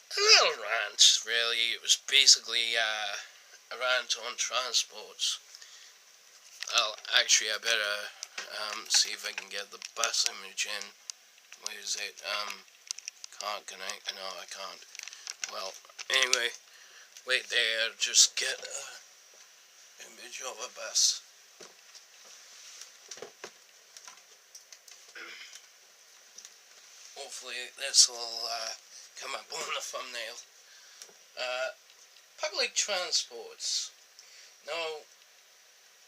A little rant, really. It was basically a rant on transports. Well, actually, I better see if I can get the bus image in. Where is it? Can't connect. No, I can't. Well, anyway, wait there. Just get an image of a bus. Hopefully, this will come up on the thumbnail. Uh, Public transports. Now,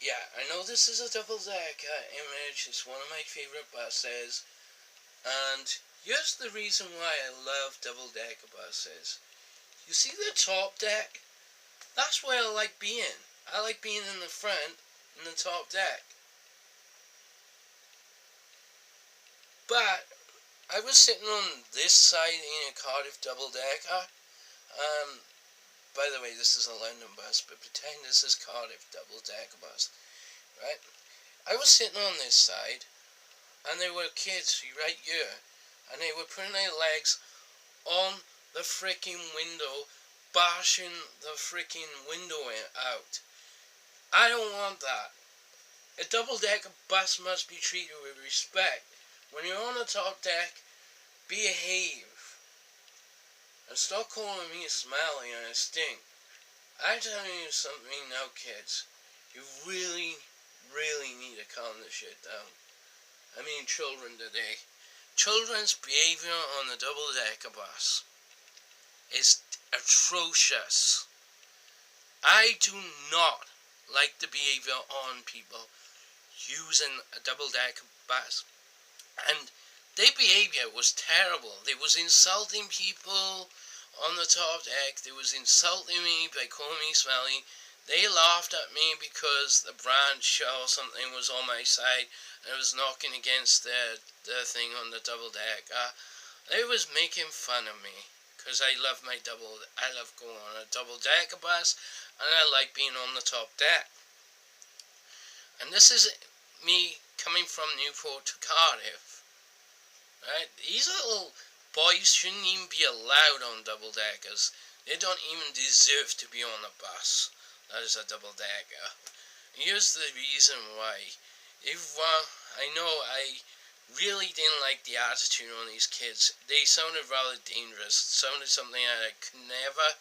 yeah, I know this is a double-decker image. It's one of my favourite buses. And here's the reason why I love double-decker buses. You see the top deck? That's where I like being. I like being in the front, in the top deck. But I was sitting on this side in a Cardiff double-decker. By the way, this is a London bus, but pretend this is Cardiff double-decker bus, right? I was sitting on this side, and there were kids right here, and they were putting their legs on the freaking window, bashing the freaking window out. I don't want that. A double-decker bus must be treated with respect. When you're on the top deck, behave. And stop calling me smelly and a stink. I'm telling you something now, kids. You really, really need to calm this shit down. I mean, children today. Children's behavior on the double-decker bus is atrocious. I do not like the behavior on people using a double-decker bus. And their behavior was terrible. They was insulting people on the top deck. They was insulting me by calling me smelly. They laughed at me because the branch or something was on my side and it was knocking against the thing on the double deck. They was making fun of me because I love going on a double decker bus and I like being on the top deck. And this is me coming from Newport to Cardiff. Right? These little boys shouldn't even be allowed on double deckers. They don't even deserve to be on a bus that is a double decker. Here's the reason why. I know I really didn't like the attitude on these kids. They sounded rather dangerous. It sounded something that I could never,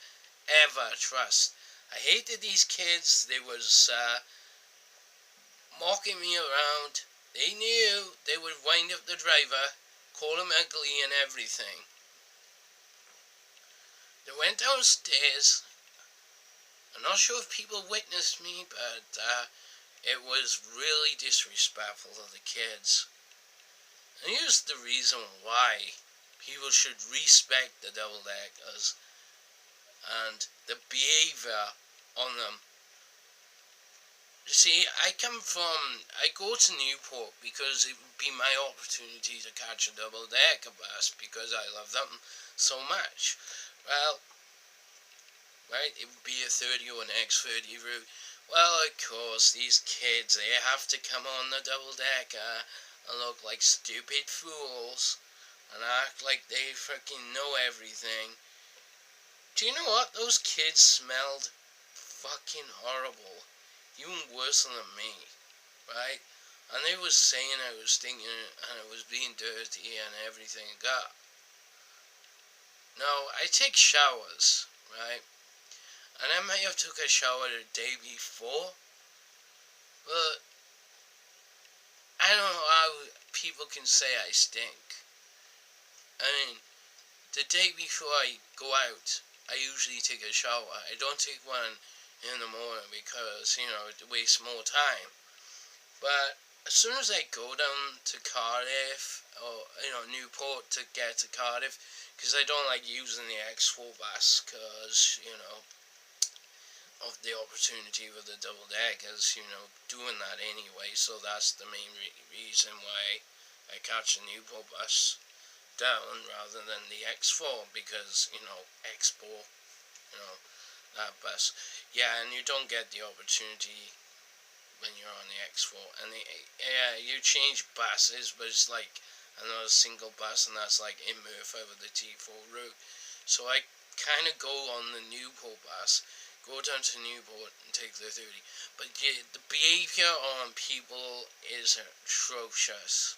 ever trust. I hated these kids. They was mocking me around. They knew they would wind up the driver, call him ugly and everything. They went downstairs. I'm not sure if people witnessed me, but it was really disrespectful of the kids. And here's the reason why people should respect the double deckers and the behavior on them. You see, I go to Newport because it would be my opportunity to catch a double decker bus because I love them so much. Well, right, it would be a 30 or an X30 route. Well, of course, these kids, they have to come on the double decker and look like stupid fools and act like they freaking know everything. Do you know what? Those kids smelled fucking horrible. Even worse than me, right? And they was saying I was stinking and I was being dirty and everything. God. Now, I take showers, right? And I may have took a shower the day before, but I don't know how people can say I stink. I mean, the day before I go out, I usually take a shower. I don't take one in the morning because, it wastes more time. But as soon as I go down to Cardiff, or, Newport to get to Cardiff, because I don't like using the X4 bus because, of the opportunity with the double deckers, doing that anyway. So that's the main reason why I catch the Newport bus down rather than the X4 because, X4, that bus. Yeah, and you don't get the opportunity when you're on the X4. And you change buses, but it's like another single bus, and that's like in Murphy with the T4 route. So I kind of go on the Newport bus, go down to Newport and take the 30. But yeah, the behavior on people is atrocious.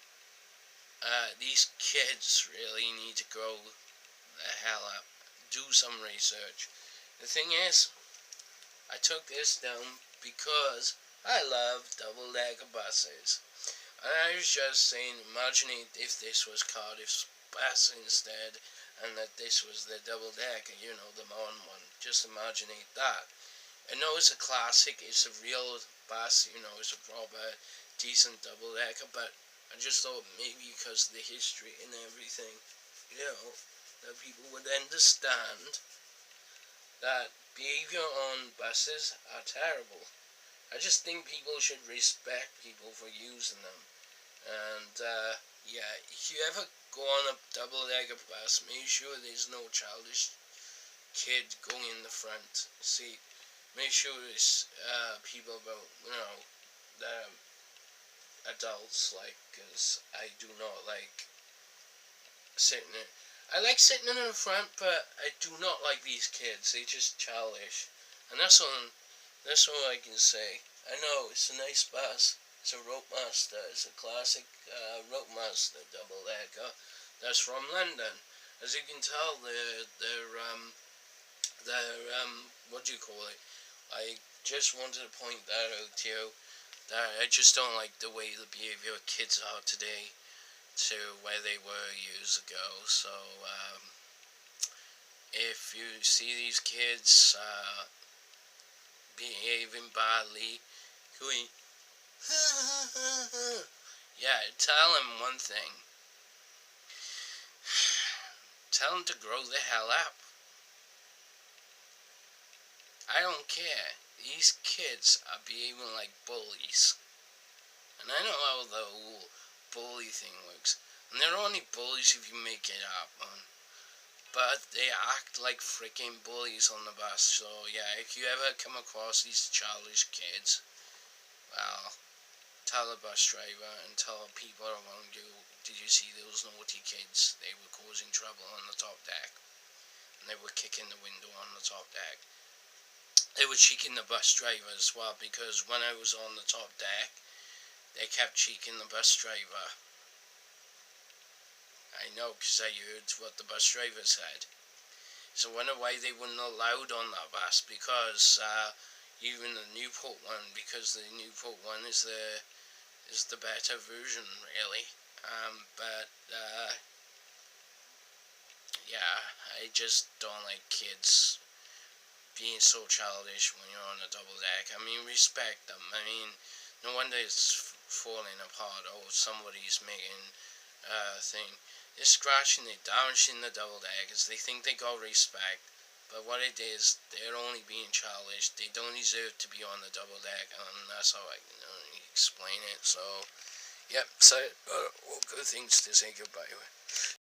These kids really need to grow the hell up. Do some research. The thing is, I took this down because I love double-decker buses. And I was just saying, imagine if this was Cardiff's bus instead, and that this was the double-decker, the modern one. Just imagine that. I know it's a classic, it's a real bus, it's a proper, decent double-decker, but I just thought maybe because of the history and everything, that people would understand that behavior on buses are terrible. I just think people should respect people for using them. And, yeah, if you ever go on a double-decker bus, make sure there's no childish kid going in the front seat. Make sure there's, people about, the adults, because I do not like sitting in. I like sitting in the front, but I do not like these kids. They're just childish. And that's all I can say. I know, it's a nice bus. It's a Rope Master. It's a classic Rope Master double-decker. That's from London. As you can tell, what do you call it? I just wanted to point that out to you. That I just don't like the way the behavior of kids are today to where they were years ago. So, if you see these kids behaving badly, going, yeah, tell them one thing. Tell them to grow the hell up. I don't care. These kids are behaving like bullies. And I know how the whole bully thing works. And they're only bullies if you make it happen. But they act like freaking bullies on the bus. So yeah, if you ever come across these childish kids, well, tell the bus driver and tell people around you, did you see those naughty kids? They were causing trouble on the top deck. And they were kicking the window on the top deck. They were cheeking the bus driver as well, because when I was on the top deck, they kept cheeking the bus driver. I know, because I heard what the bus driver said. So I wonder why they weren't allowed on that bus, because even the Newport one, because the Newport one is the better version, really. Yeah, I just don't like kids being so childish when you're on a double deck. I mean, respect them. I mean, no wonder it's falling apart. Oh, somebody's making a thing. They're scratching, they're damaging the double deckers. They think they got respect, but what it is, they're only being childish. They don't deserve to be on the double deck, and that's how I can explain it. So, yep. So, all good things to say goodbye with.